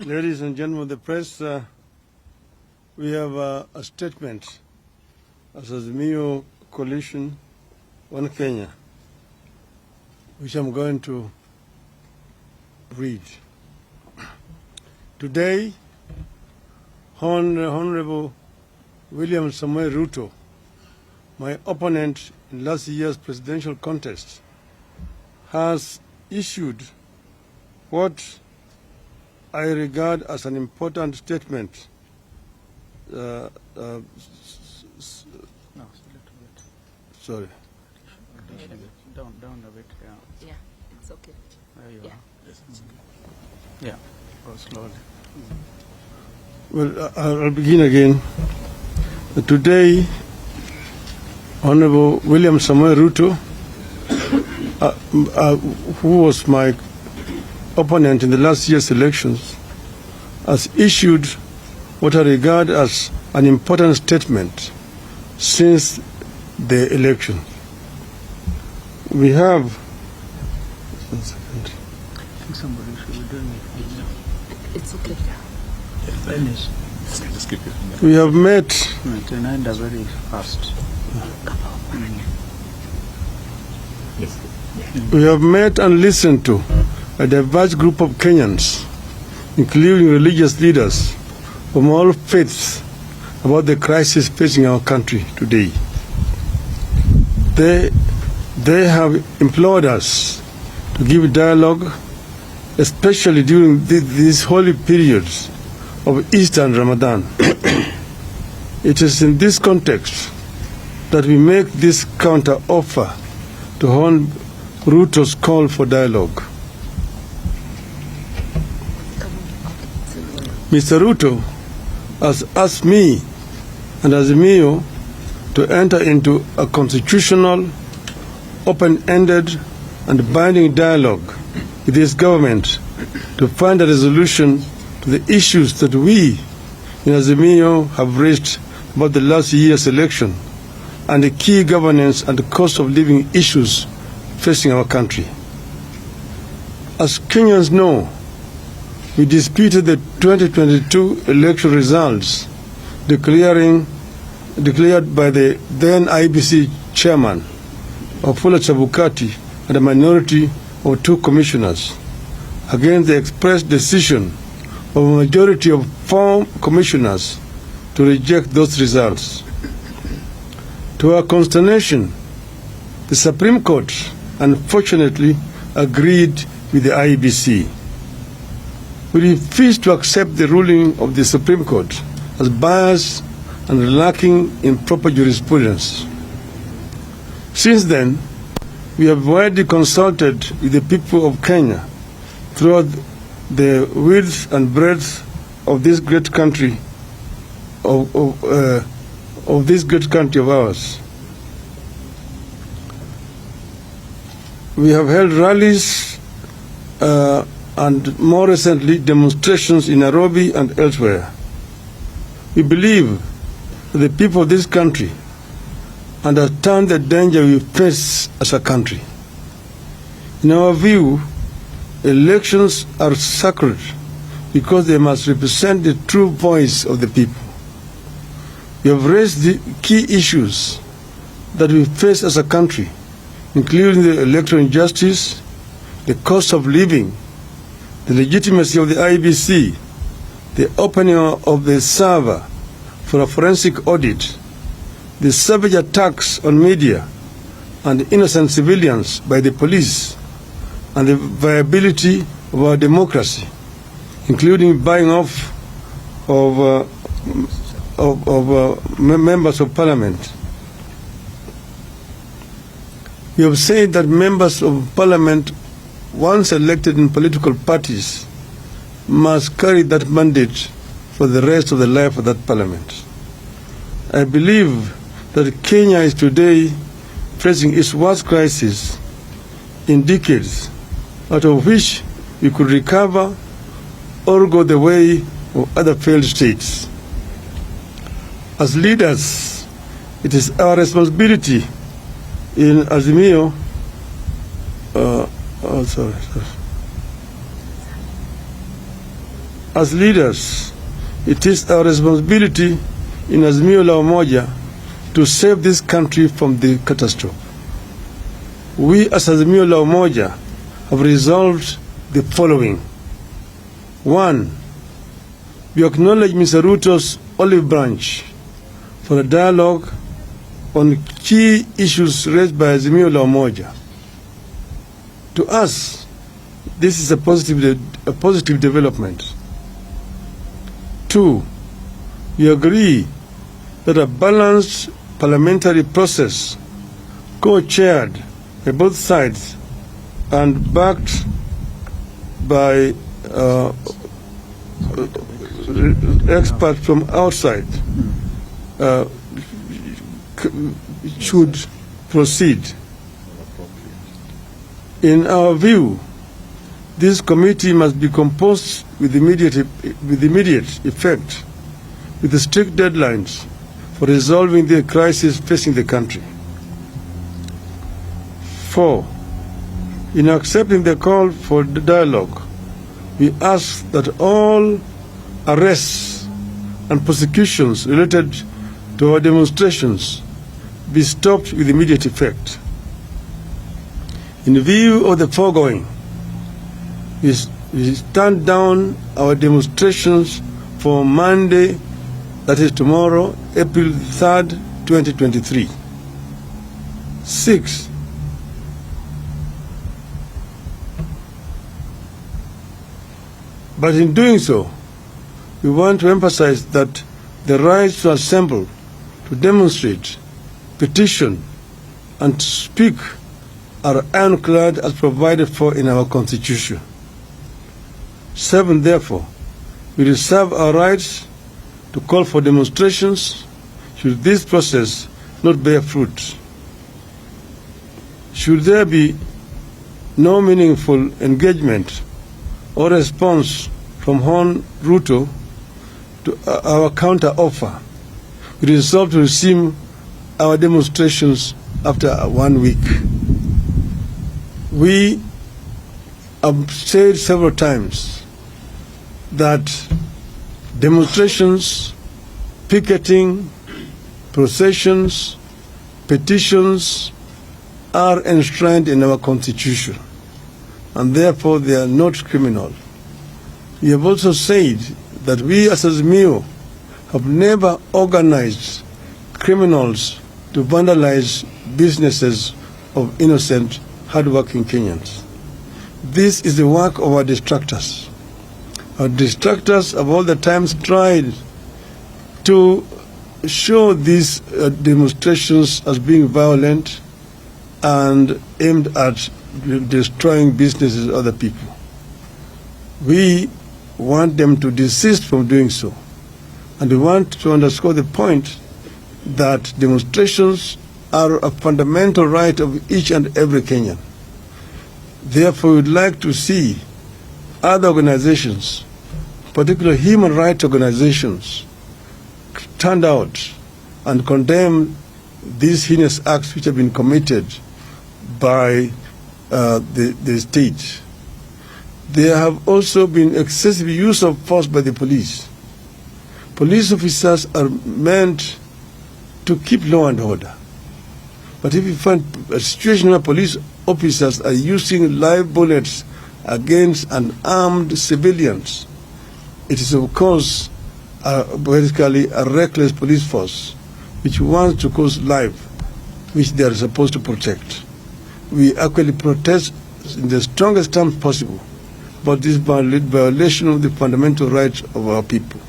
Ladies and gentlemen of the press, we have a statement as Azimio Coalition, One Kenya, which I'm going to read. Today, Honorable William Samuel Ruto, my opponent in last year's presidential contest, has issued what I regard as an important statement. No, it's a little bit. Sorry. Down a bit, yeah. Yeah, it's okay. There you Yeah. are. Yeah, go slowly. Well, I'll begin again. Today, Honorable William Samuel Ruto, who was my opponent in the last year's elections, has issued what I regard as an important statement since the election. We have... One second. I think somebody should be doing it. It's okay. Finish. Just keep it. We have met... Tonight very fast. Yes. We have met and listened to a diverse group of Kenyans, including religious leaders from all faiths, about the crisis facing our country today. They have implored us to give dialogue, especially during these holy periods of Easter and Ramadan. It is in this context that we make this counter-offer to Hon. Ruto's call for dialogue. Mr. Ruto has asked me and Azimio to enter into a constitutional, open-ended and binding dialogue with this government to find a resolution to the issues that we in Azimio have raised about the last year's election and the key governance and the cost of living issues facing our country. As Kenyans know, we disputed the 2022 election results declared by the then IBC chairman, Wafula Chebukati, and a minority of 2 commissioners against the express decision of a majority of 4 commissioners to reject those results. To our consternation, the Supreme Court unfortunately agreed with the IBC. We refuse to accept the ruling of the Supreme Court as biased and lacking in proper jurisprudence. Since then, we have widely consulted with the people of Kenya throughout the width and breadth of this great country of ours. We have held rallies and more recently demonstrations in Nairobi and elsewhere. We believe that the people of this country understand the danger we face as a country. In our view, elections are sacred because they must represent the true voice of the people. We have raised the key issues that we face as a country, including the electoral injustice, the cost of living, the legitimacy of the IBC, the opening of the server for a forensic audit, the savage attacks on media and innocent civilians by the police, and the viability of our democracy, including buying off of members of parliament. We have said that members of parliament, once elected in political parties, must carry that mandate for the rest of the life of that parliament. I believe that Kenya is today facing its worst crisis in decades, out of which we could recover or go the way of other failed states. As leaders, it is our responsibility in Azimio, As leaders, it is our responsibility in Azimio la Umoja to save this country from the catastrophe. We as Azimio la Umoja have resolved the following. 1. We acknowledge Mr. Ruto's olive branch for a dialogue on key issues raised by Azimio la Umoja. To us, this is a positive development. 2. We agree that a balanced parliamentary process, co-chaired by both sides and backed by experts from outside, should proceed. In our view, this committee must be composed with immediate effect, with strict deadlines for resolving the crisis facing the country. 4. In accepting the call for the dialogue, we ask that all arrests and prosecutions related to our demonstrations be stopped with immediate effect. In view of the foregoing, we stand down our demonstrations for Monday, that is tomorrow, April 3rd, 2023. 6. But in doing so, we want to emphasize that the right to assemble, to demonstrate, petition, and to speak are ironclad as provided for in our Constitution. 7. Therefore, we reserve our rights to call for demonstrations should this process not bear fruit. Should there be no meaningful engagement or response from Hon Ruto to our counter-offer, we resolve to resume our demonstrations after 1 week. We have said several times that demonstrations, picketing, processions, petitions are enshrined in our Constitution, and therefore they are not criminal. We have also said that we as Azimio have never organized criminals to vandalize businesses of innocent, hardworking Kenyans. This is the work of our distractors. Our distractors have all the times tried to show these demonstrations as being violent and aimed at destroying businesses of other people. We want them to desist from doing so. And we want to underscore the point that demonstrations are a fundamental right of each and every Kenyan. Therefore, we would like to see other organizations, particularly human rights organizations, stand out and condemn these heinous acts which have been committed by the state. There have also been excessive use of force by the police. Police officers are meant to keep law and order. But if you find a situation where police officers are using live bullets against unarmed civilians, it is of course basically a reckless police force which wants to cause life which they are supposed to protect. We actually protest in the strongest terms possible about this violation of the fundamental rights of our people.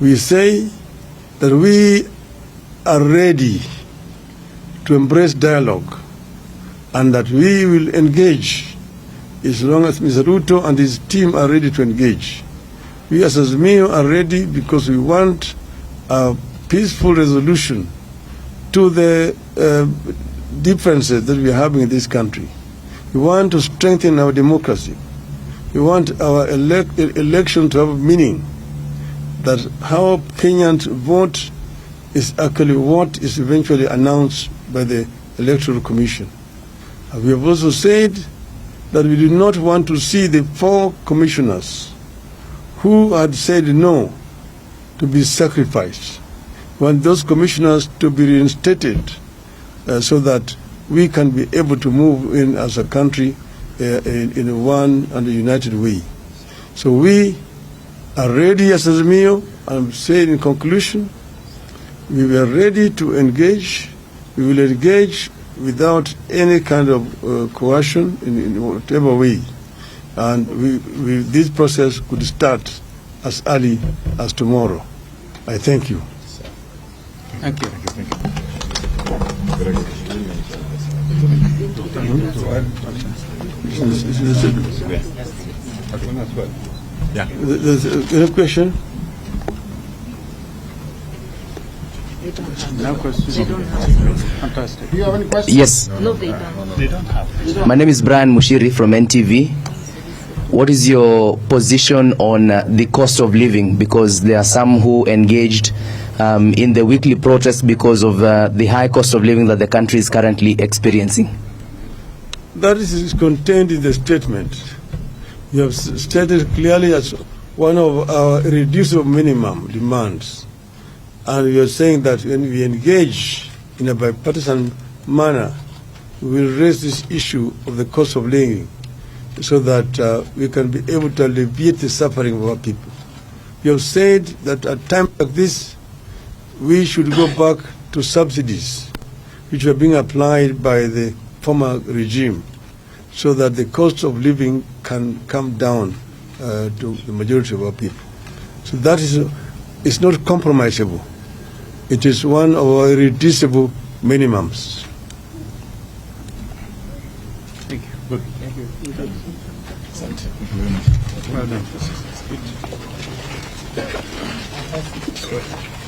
We say that we are ready to embrace dialogue and that we will engage as long as Mr. Ruto and his team are ready to engage. We as Azimio are ready because we want a peaceful resolution to the differences that we are having in this country. We want to strengthen our democracy. We want our election to have meaning, that how Kenyans vote is actually what is eventually announced by the Electoral Commission. We have also said that we do not want to see the 4 commissioners who had said no to be sacrificed. We want those commissioners to be reinstated so that we can be able to move in as a country in a one and a united way. So we are ready as Azimio. I'm saying in conclusion, we were ready to engage. We will engage without any kind of coercion in whatever way. And this process could start as early as tomorrow. I thank you. Thank you. Yeah. There's a question? No questions. They don't have. Fantastic. Do you have any questions? Yes, No, they don't. They don't have. my name is Brian Mushiri from NTV. What is your position on the cost of living? Because there are some who engaged in the weekly protest because of the high cost of living that the country is currently experiencing. That is contained in the statement. You have stated clearly as one of our irreducible minimum demands. And you are saying that when we engage in a bipartisan manner, we will raise this issue of the cost of living so that we can be able to alleviate the suffering of our people. You have said that at times like this, we should go back to subsidies which were being applied by the former regime so that the cost of living can come down to the majority of our people. So that is not compromisable. It is one of our irreducible minimums. Thank you. Good. Thank you. Thank you very much. Well done. Good.